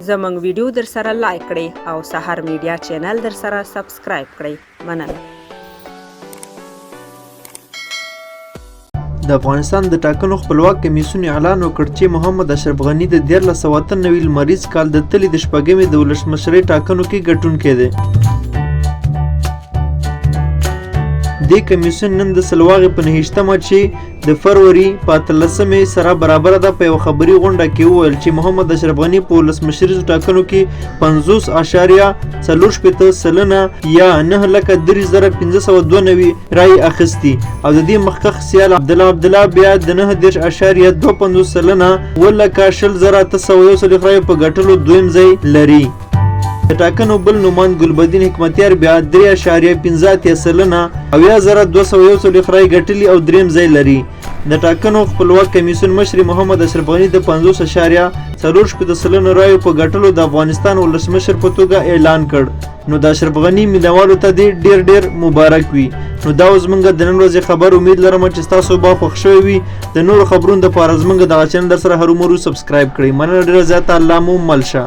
زموږ ویډیو در سره لایک کړئ او سحر میډیا چینل در سره سبسکرایب کړئ. مننه. د افغانستان د ټاکنو خپلواک کمیسیون اعلان وکړ چې محمد اشرف غنی د 1393 لمریز کال د تلې د شپږمې د ولسمشرۍ ټاکنو کې ګټونکی دی. دې کمیسیون نن د سلواغې په 29مه چې د فروری په 13مې سره برابره ده په یوه خبري غونډه کې وویل چې محمد اشرف غنی په ولسمشریزو ټاکنو کې 50.4% یا 9,3592 رای اخیستي او د دې مخکښ سیال عبدالله بیا د 9.25% 10,000,801 رای په ګټلو دویم ځای لري. د ټاکنو بل نوماند ګلبدین حکمتیار بیا 3.15% او 10,201 رای ګټلي او دریم ځای لري. د ټاکنو خپلواک کمیسیون مشر محمد اشرف غنی د 50.4% رایو په ګټلو د افغانستان ولسمشر په توګه اعلان کړ. نو د اشرف غنی مینوالو ته ډیر مبارک وي. نو دا اوس موږ د نن ورځې خبر امید لرم چې تاسو به خوښ شوي وي. د نورو خبرونو دپاره زموږ دغه چینل در سره هرومرو سبسکرایب کړئ. مننه ډیره زیاته. الله مو مل شه.